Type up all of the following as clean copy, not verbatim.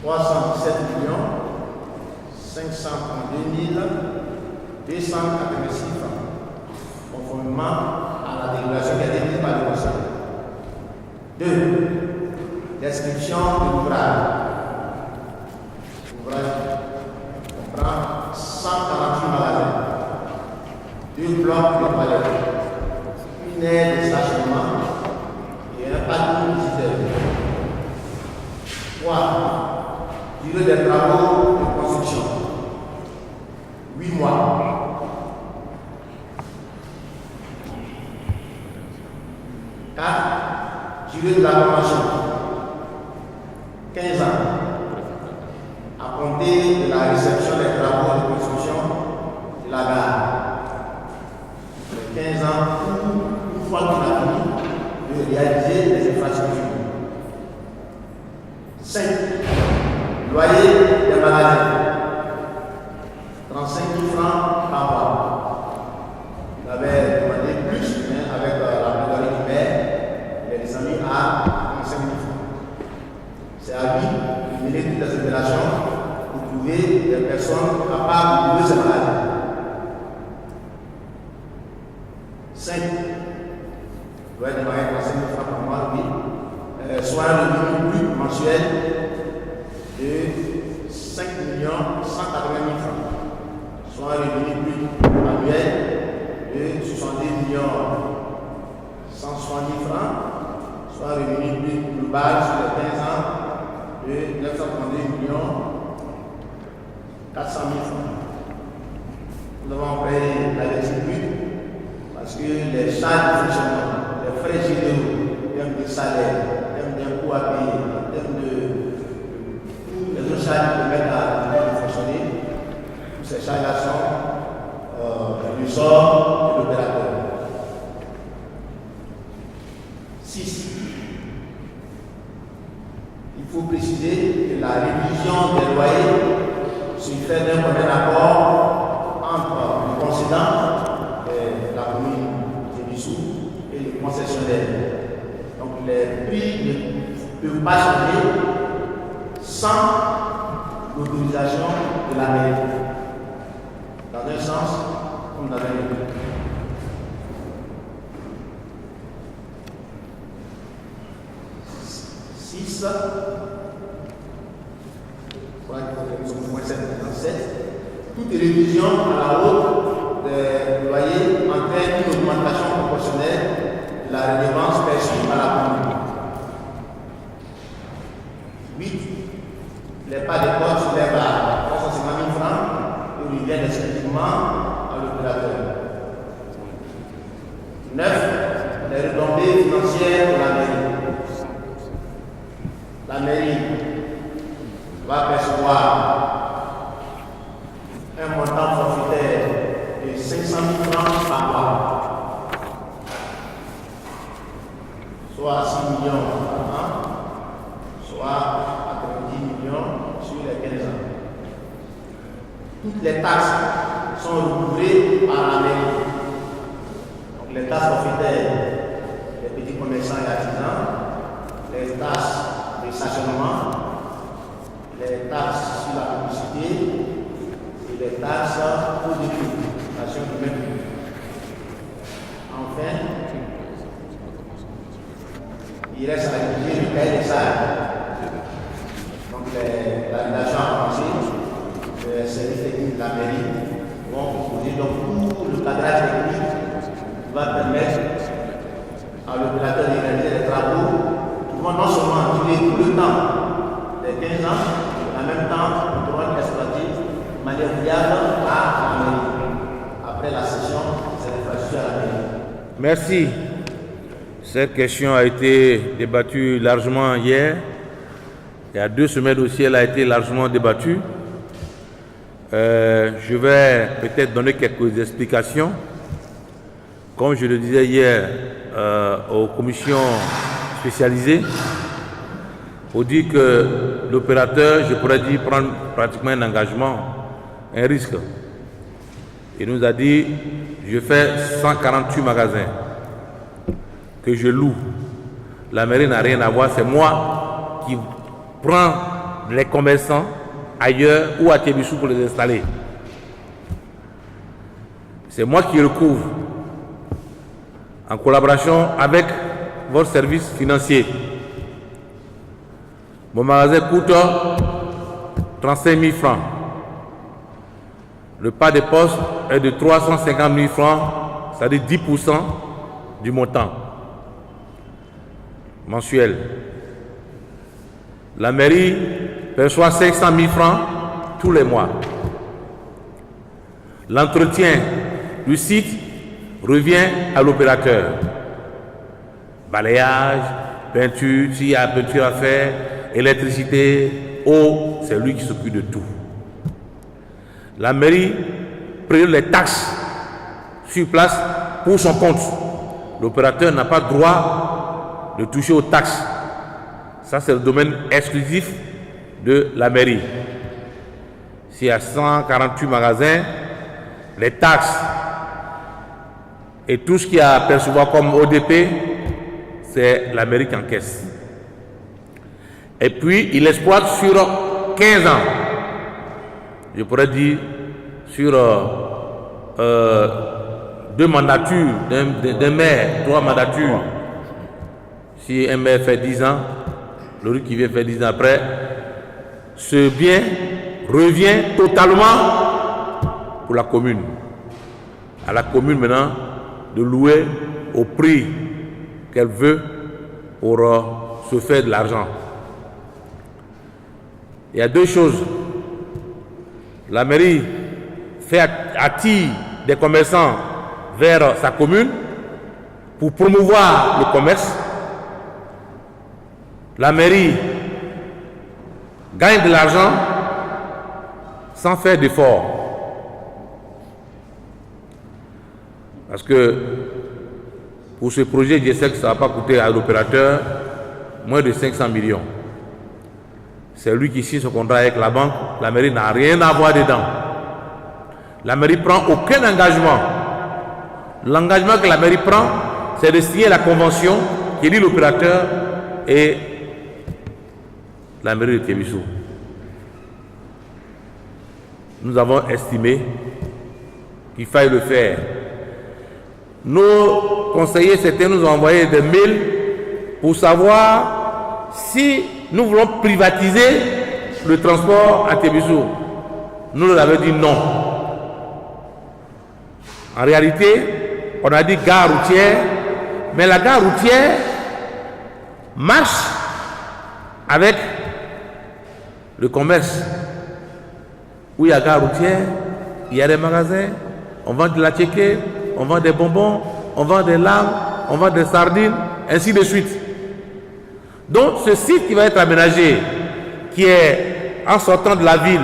317 532 286 francs, conformément à la délibération qui a été prise par le Conseil. 2. Description de l'ouvrage. L'ouvrage comprend 148 magasins, 2 blocs de toilettes, une aire de stationnement et un parking visiteur. 3. Durée des travaux de construction, 8 mois. 4. Durée de la convention, 15 ans. À compter de la réception des travaux de construction de la gare. 15 ans, une fois qu'on a fini de réaliser les infrastructures. 5. Loyer des magasins, 35 000 francs par mois. On avait demandé plus, mais avec la plaidoirie du maire, il est descendu à 35 000 francs. C'est à lui de mener toutes les opérations pour trouver des personnes capables de louer ces magasins. 5. Loyer des magasins, 35 000 francs par mois, oui. Soit un revenu brut mensuel de 5 180 000 francs, soit un revenu brut annuel de 70 160 000 francs, soit un revenu brut global sur les 15 ans de 932 400 000 francs. Nous avons payé la dette brute parce que les charges de fonctionnement, les frais généraux, en termes de salaire, en termes d'impôts à payer, en termes de les autres charges qui permettent à fonctionner, toutes ces charges-là sont du sort de l'opérateur. 6. Il faut préciser que la révision des loyers se fait d'un commun accord entre le concédant, la commune de Bissou, et le concessionnaire. Donc les prix ne peuvent pas changer sans l'autorisation de la mairie. Dans un sens, comme dans un autre. 6. Toute révision à la hausse des loyers entraîne une augmentation proportionnelle de la redevance perçue par la commune. 8. Les pas de porte soulèvent à 350 000 francs et reviennent exclusivement à l'opérateur. 9. Les retombées financières de la mairie. La mairie va percevoir un montant forfaitaire de 500 000 francs par mois, soit 6 millions par an, soit à 90 millions sur les 15 ans. Toutes les taxes sont recouvrées par la mairie. Donc les taxes forfaitaires des petits commerçants et artisans, les taxes de stationnement, les taxes sur la publicité et les taxes pour des publications du même public. Enfin, il reste à rédiger le cahier des charges. Donc la rédaction avancée, les services techniques de la mairie vont proposer donc tout le cadrage technique qui va permettre à l'opérateur de réaliser les travaux qui vont non seulement durer tout le temps des 15 ans, mais en même temps nous pourrons exploiter de manière viable à la mairie après la session de cette infrastructure à la mairie. Merci. Cette question a été débattue largement hier. Il y a 2 semaines aussi, elle a été largement débattue. Je vais peut-être donner quelques explications. Comme je le disais hier aux commissions spécialisées, pour dire que l'opérateur, je pourrais dire, prend pratiquement un engagement, un risque. Il nous a dit, je fais 148 magasins que je loue. La mairie n'a rien à voir, c'est moi qui prends les commerçants ailleurs ou à Tébichou pour les installer. C'est moi qui recouvre, en collaboration avec votre service financier. Mon magasin coûte 35 000 francs. Le pas de poste est de 350 000 francs, c'est-à-dire 10% du montant mensuel. La mairie perçoit 500 000 francs tous les mois. L'entretien du site revient à l'opérateur. Balayage, peinture, s'il y a peinture à faire, électricité, eau, c'est lui qui s'occupe de tout. La mairie prélève les taxes sur place pour son compte. L'opérateur n'a pas droit de toucher aux taxes. Ça, c'est le domaine exclusif de la mairie. S'il y a 148 magasins, les taxes et tout ce qui est à percevoir comme ODP, c'est la mairie qui encaisse. Et puis, il exploite sur 15 ans. Je pourrais dire sur 2 mandatures d'un maire, 3 mandatures. Si un maire fait 10 ans, l'autre qui vient faire 10 ans après, ce bien revient totalement pour la commune. À la commune maintenant de louer au prix qu'elle veut pour se faire de l'argent. Il y a 2 choses. La mairie attire des commerçants vers sa commune pour promouvoir le commerce. La mairie gagne de l'argent sans faire d'efforts. Parce que pour ce projet, je sais que ça ne va pas coûter à l'opérateur moins de 500 millions. C'est lui qui signe son contrat avec la banque. La mairie n'a rien à voir dedans. La mairie ne prend aucun engagement. L'engagement que la mairie prend, c'est de signer la convention qui lie l'opérateur et la mairie de Tébichou. Nous avons estimé qu'il fallait le faire. Nos conseillers, certains nous ont envoyé des mails pour savoir si nous voulons privatiser le transport à Tébichou. Nous leur avons dit non. En réalité, on a dit gare routière, mais la gare routière marche avec le commerce. Où il y a gare routière, il y a des magasins, on vend de la tchéké, on vend des bonbons, on vend des larmes, on vend des sardines, ainsi de suite. Donc ce site qui va être aménagé, qui est en sortant de la ville,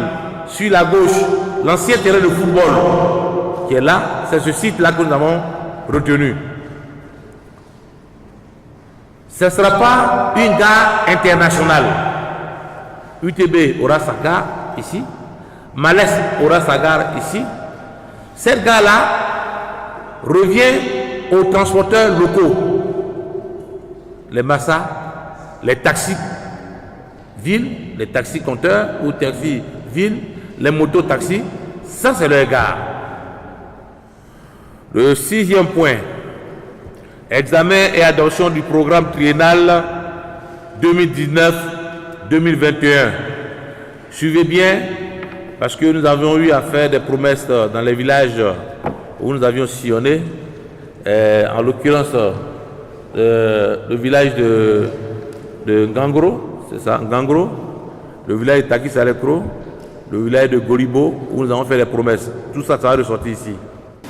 sur la gauche, l'ancien terrain de football, qui est là, c'est ce site-là que nous avons retenu. Ce ne sera pas une gare internationale. UTB aura sa gare ici, Malès aura sa gare ici. Cette gare-là revient aux transporteurs locaux, les massas, les taxis villes, les taxis compteurs ou taxis villes, les motos-taxis, ça c'est leur gare. Le 6e point, examen et adoption du programme triennal 2019-2021. Suivez bien, parce que nous avions eu à faire des promesses dans les villages où nous avions sillonné, en l'occurrence le village de Ngangro, c'est ça, Ngangro, le village de Takis-Alekro, le village de Golibo, où nous avons fait des promesses. Tout ça, ça va ressortir ici.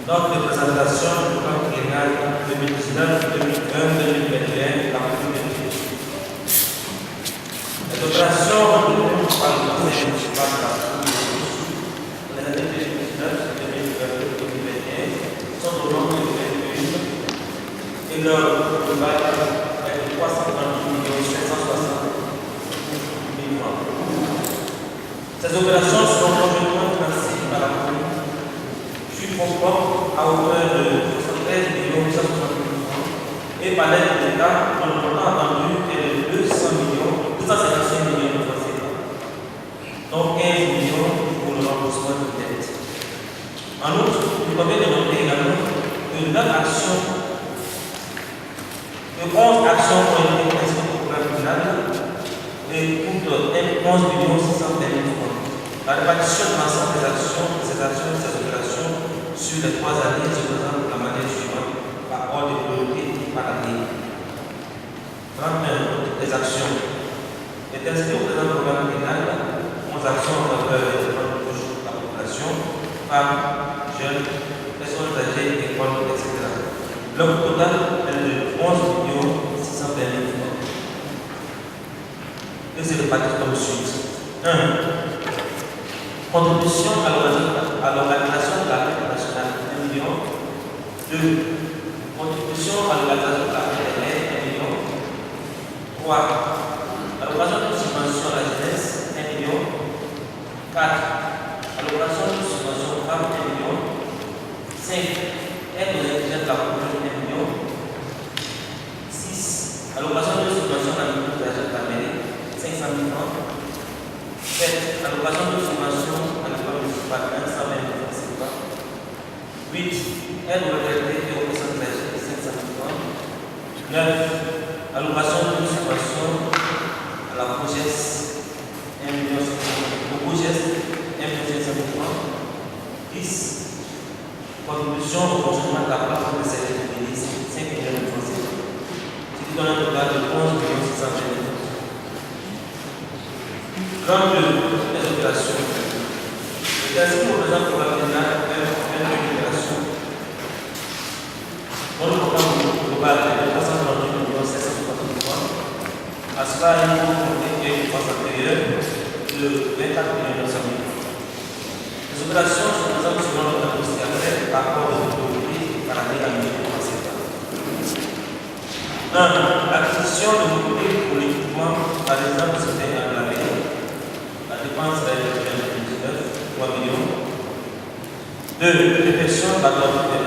Donc, de présentation du programme triennal 2019-2021, la République. Les opérations retenues par le conseil municipal de la République les années 2019-2021 sont au nombre de 21 et leur global est de 330 760 000 francs. Ces opérations seront complètement financées par la commune sur fonds propres à hauteur de 73 860 000 francs et par l'aide de l'État dont le montant attendu est de 256 millions de francs CFA. donc 15 millions pour le remboursement de dette. En outre, il convient de noter également que 11 actions ont été inscrites au programme final et coûtent 11 620 000 francs. La répartition de l'ensemble des actions, de ces opérations sur les 3 années se présente de la manière suivante, par ordre de priorité par année. 31. Les actions. Est inscrit au présent programme pénal 11 actions en faveur des dépenses de la population, femmes, jeunes, personnes âgées, écoles, etc. Le total est de 11 620 000 francs. Et c'est réparti comme suit. 1. Contribution à l'organisation de la fête nationale, 1 million. 2. Contribution à l'organisation de la fête des 1 million. 3. Allocation de subvention à la jeunesse, 1 million. 4. Allocation de subvention aux femmes, 1 million. 5. Aide aux indigènes de la commune, 1 million. 6. Allocation de subvention à l'administration de la mairie, 500 000 francs. 7. Allocation de subvention à l'école municipale, 120 000 francs CFA. 8. Aide aux retraités et aux personnes âgées, 500 000 francs. 9. Allocation de subvention à la POGES, 1 million 500 000 francs. 10. Contribution au fonctionnement de la plateforme de services du ministre, 5 millions de francs CFA. Ce qui donne un total de 11 620 000 francs. 32. Les opérations. Les ainsi au présent programme pénal 22 opérations. Dans le programme global de 338 760 000 francs, à cela il faut compter une dépense antérieure de 24 900 000 francs. Les opérations sont présentes selon le tableau ci-après par rapport aux autorités par année à 1 million de francs CFA. 1. L'acquisition de mobilier pour l'équipement, par exemple, c'était à la mairie. La dépense est de 2019, 3 millions. 2. Réflexion de la norme de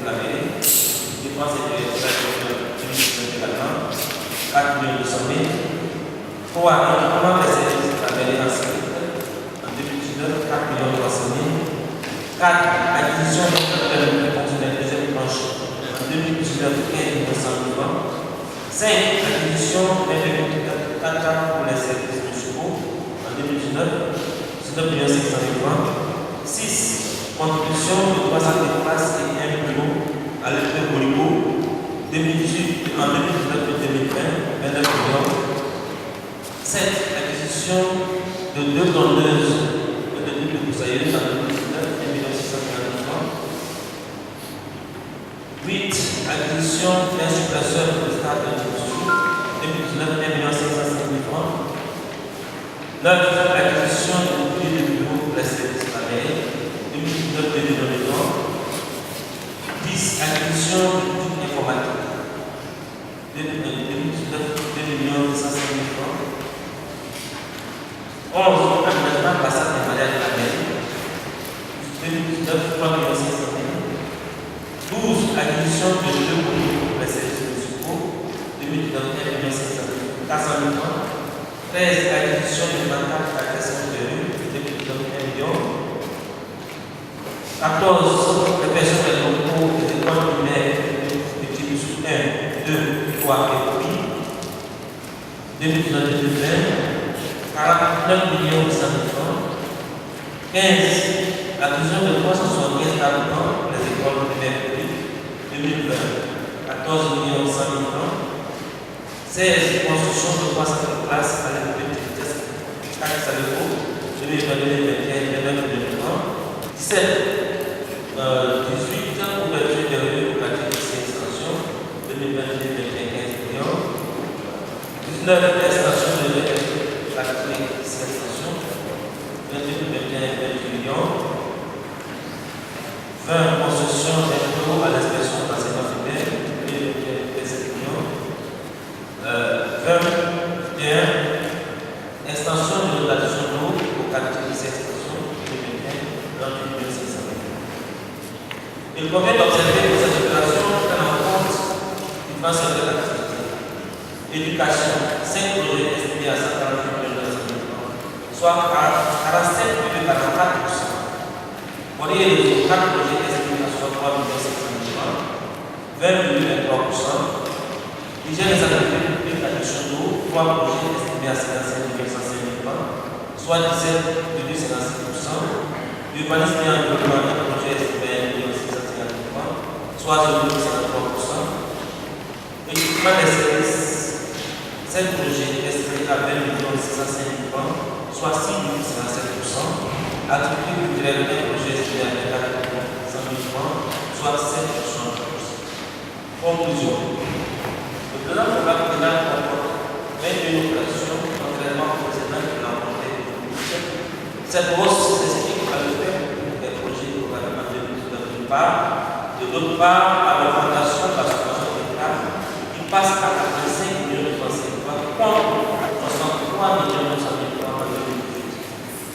la mairie. La dépense est de 2019 également, 4 200 000. 3. Équipement des services de la mairie inscrite en 2019, 4 300 000. 4. Acquisition de fonctionnaires deuxième tranche en 2019, 15 200 000 francs. 5. Acquisition d'un 4 ans pour les services municipaux en 2019, 19 500 000 francs. 6. Contribution de 300 000 places et 1 bureau à l'école Bolibo 2018 en 2019 et 2020, 29 millions. 7. Acquisition de 2 tondeuses de l'île de Boussaïeuse en 2019, 1 640 000 francs. 8. Acquisition d'un suppresseur de stade de Djibouti, 2019, 1 505 000 francs. 9. Acquisition de mobilier de bureau pour les services de la mairie, 2019, 2 millions de francs. 10. Acquisition d'outils informatiques, 2019, 2 millions 105 000 francs. 11. Aménagement de la salle des malades de la mairie, 2019, 3 millions 500 000. 12. Acquisition de 2 mobiliers pour les services municipaux, 2019, 1 400 000 francs. 13. Acquisition de 24 agressions de rue, 2019, 1 million. 14. Réflexion des locaux des écoles primaires de Djibouti 1, 2, 3 et 8, 2019-2020, 49 millions 100 000 francs. 15. L'acquisition de 375 habitants pour les écoles primaires publiques, 2020, 14 millions 100 000 francs. 16. Construction de 300 places à l'école de vitesse 4 Saléco, 2020-2021, 29 millions de francs. 17. 18. Ouverture des rues pour la technicien extension, 2020-2021, 15 millions. 19. Extension de la technicien extension, 2021, 28 millions. 20. Construction d'un bureau à l'inspection d'enseignement primaire, 2021, 27 millions. 21. Extension de l'autorisation d'eau au quartier de cette extension, 2021, 28 500 000. Il convient d'observer que cette opération prend en compte différents secteurs d'activité. Éducation, 5 projets estimés à 148 millions de francs, soit 47,44%. Pour les 4 projets estimés à 3 700 000 francs, 20,23%. L'hygiène des activités publiques à gestion d'eau, 3 projets estimés à 55,105 000 francs, soit 17,56%. L'urbanisme et environnement, un projet estimé à 1,650 000 francs, soit 0,53%. L'équipement des services, 7 projets estimés à 20,605 000 francs, soit 6,57%. Activité culturelle, un projet estimé à 24,100 000 francs, soit 7,60%. Conclusion. Le plan programme pénal comporte 21 opérations, contrairement au précédent qui l'a remporté. Cette hausse s'explique par le fait des projets programmés d'une part, et d'autre part, à l'augmentation de la subvention de l'État qui passe à 85 millions de francs CFA contre 63 millions de francs en 2018.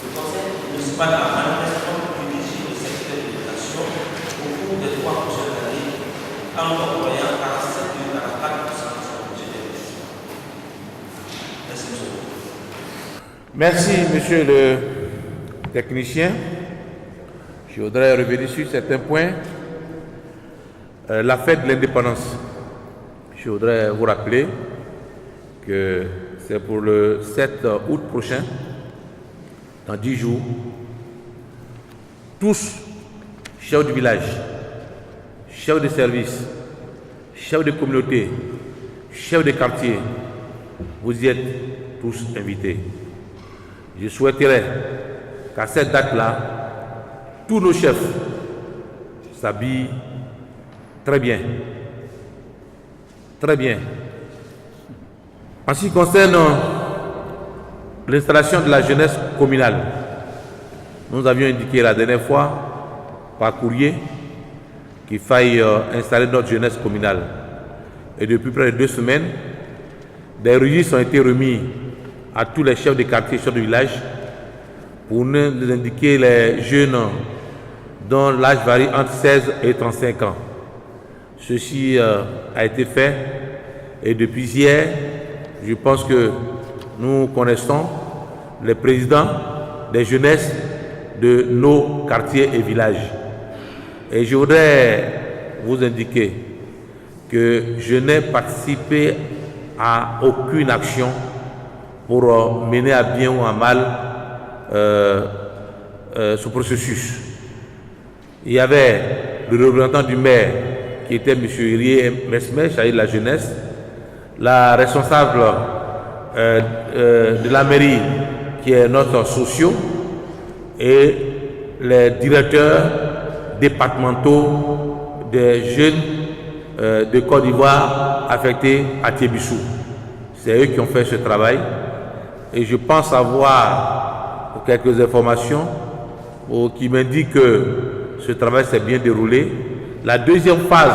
Le Conseil municipal a manifestement privilégié le secteur de l'éducation au cours des 3 prochaines années en employant 47,44% de son budget d'investissement. Merci, monsieur. Merci, monsieur le technicien. Je voudrais revenir sur certains points. La fête de l'indépendance. Je voudrais vous rappeler que c'est pour le 7 août prochain, dans 10 jours. Tous, chefs de village, chefs de service, chefs de communauté, chefs de quartier, vous y êtes tous invités. Je souhaiterais qu'à cette date-là, tous nos chefs s'habillent très bien. Très bien. En ce qui concerne l'installation de la jeunesse communale, nous avions indiqué la dernière fois par courrier qu'il faille installer notre jeunesse communale. Et depuis près de 2 semaines, des registres ont été remis à tous les chefs de quartier, chefs de village, pour nous indiquer les jeunes dont l'âge varie entre 16 et 35 ans. Ceci a été fait et depuis hier, je pense que nous connaissons les présidents des jeunesses de nos quartiers et villages. Et je voudrais vous indiquer que je n'ai participé à aucune action pour mener à bien ou à mal ce processus. Il y avait le représentant du maire qui était M. Irié Mesme, chargé de la jeunesse, la responsable de la mairie qui est notre socio et les directeurs départementaux des jeunes de Côte d'Ivoire affectés à Thiébissou. C'est eux qui ont fait ce travail et je pense avoir quelques informations qui m'indiquent que ce travail s'est bien déroulé. La deuxième phase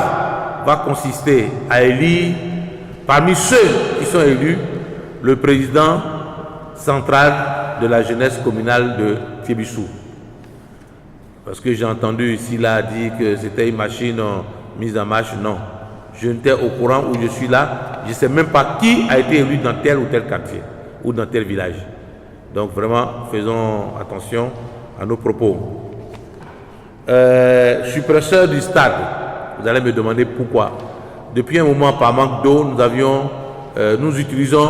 va consister à élire, parmi ceux qui sont élus, le président central de la jeunesse communale de Thiébissou. Parce que j'ai entendu ici là dire que c'était une machine mise en marche. Non, je n'étais au courant où je suis là. Je ne sais même pas qui a été élu dans tel ou tel quartier ou dans tel village. Donc vraiment, faisons attention à nos propos. Suppresseur du stade, vous allez me demander pourquoi. Depuis un moment, par manque d'eau, nous utilisons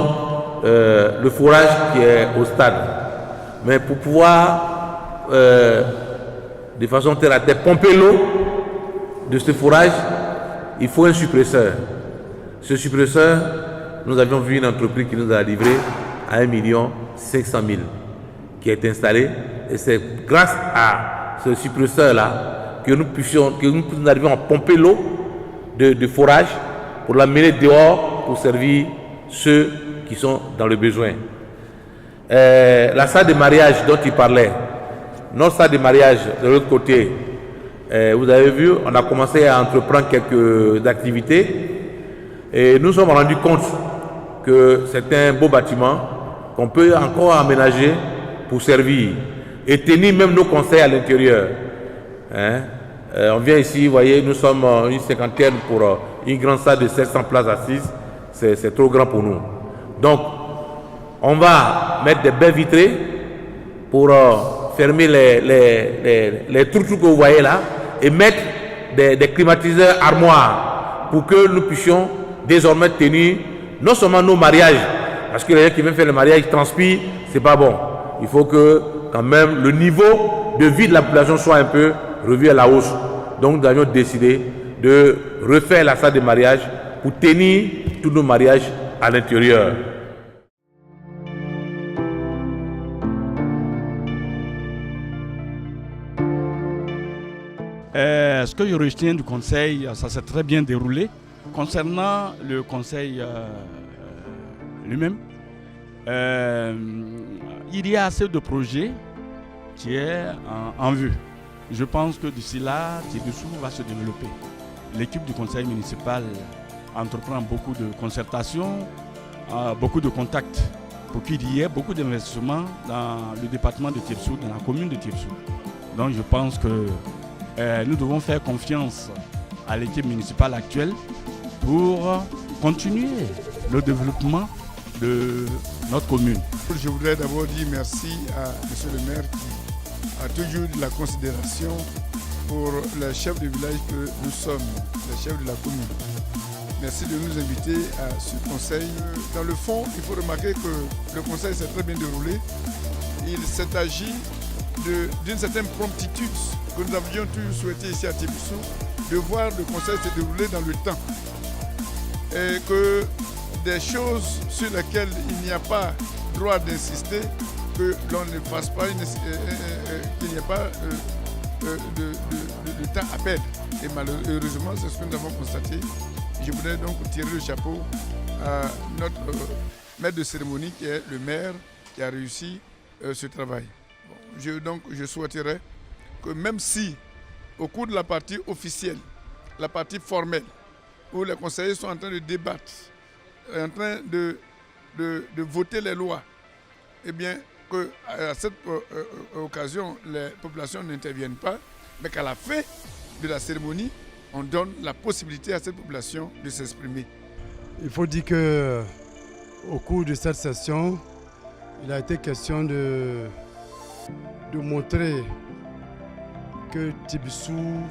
le forage qui est au stade. Mais pour pouvoir, de façon terre à terre, pomper l'eau de ce forage, il faut un suppresseur. Ce suppresseur, nous avions vu une entreprise qui nous a livré à 1 500 000 qui est installé. Et c'est grâce à ce suppresseur-là que nous arrivons à pomper l'eau de forage pour l'amener dehors pour servir ceux qui sont dans le besoin. La salle de mariage dont il parlait, notre salle de mariage de l'autre côté, vous avez vu, on a commencé à entreprendre quelques activités et nous nous sommes rendus compte que c'est un beau bâtiment qu'on peut encore aménager pour servir et tenir même nos conseils à l'intérieur. On vient ici, vous voyez, nous sommes une cinquantaine pour une grande salle de 700 places assises. C'est trop grand pour nous. Donc, on va mettre des baies vitrées pour fermer les trous que vous voyez là et mettre des climatiseurs armoires pour que nous puissions désormais tenir non seulement nos mariages, parce que les gens qui viennent faire le mariage transpirent, c'est pas bon. Il faut que quand même le niveau de vie de la population soit un peu revu à la hausse. Donc nous avions décidé de refaire la salle de mariage pour tenir tous nos mariages à l'intérieur. Ce que je retiens du conseil, ça s'est très bien déroulé. Concernant le conseil lui-même, il y a assez de projets qui est en vue. Je pense que d'ici là, Tibissou va se développer. L'équipe du conseil municipal entreprend beaucoup de concertations, beaucoup de contacts pour qu'il y ait beaucoup d'investissements dans le département de Tibissou, dans la commune de Tibissou. Donc je pense que nous devons faire confiance à l'équipe municipale actuelle pour continuer le développement de notre commune. Je voudrais d'abord dire merci à M. le maire qui a toujours de la considération pour les chefs de village que nous sommes, les chefs de la commune. Merci de nous inviter à ce conseil. Dans le fond, il faut remarquer que le conseil s'est très bien déroulé. Il s'est agi d'une certaine promptitude que nous avions toujours souhaité ici à Tibissou, de voir le conseil se dérouler dans le temps. Et que des choses sur lesquelles il n'y a pas droit d'insister, que l'on ne fasse pas, qu'il n'y ait pas de temps à perdre. Et malheureusement, c'est ce que nous avons constaté. Je voudrais donc tirer le chapeau à notre maître de cérémonie, qui est le maire, qui a réussi ce travail. Bon, je souhaiterais que même si, au cours de la partie officielle, la partie formelle, où les conseillers sont en train de débattre, en train de voter les lois, eh bien, qu'à cette occasion, les populations n'interviennent pas, mais qu'à la fin de la cérémonie, on donne la possibilité à cette population de s'exprimer. Il faut dire qu'au cours de cette session, il a été question de montrer que Tibissou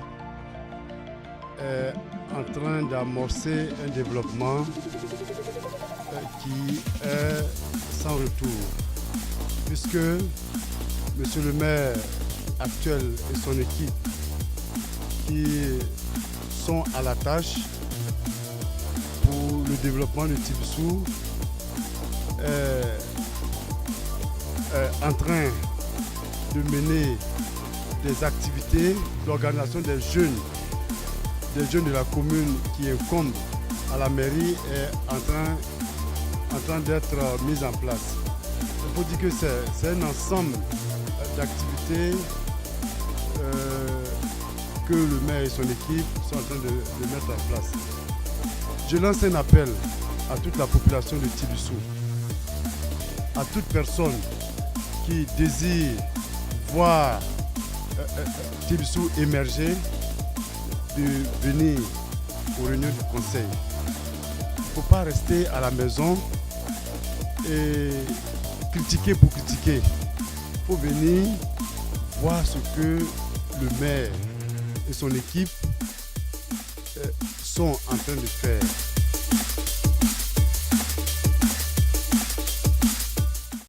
est en train d'amorcer un développement qui est sans retour, puisque M. le maire actuel et son équipe qui sont à la tâche pour le développement de Tibissou est en train de mener des activités d'organisation des jeunes de la commune qui incombent à la mairie est en train d'être mise en place. Il faut dire que c'est un ensemble d'activités que le maire et son équipe sont en train de mettre en place. Je lance un appel à toute la population de Tibissou, à toute personne qui désire voir Tibissou émerger, de venir aux réunions du conseil. Il ne faut pas rester à la maison et critiquer pour critiquer. Il faut venir voir ce que le maire et son équipe sont en train de faire.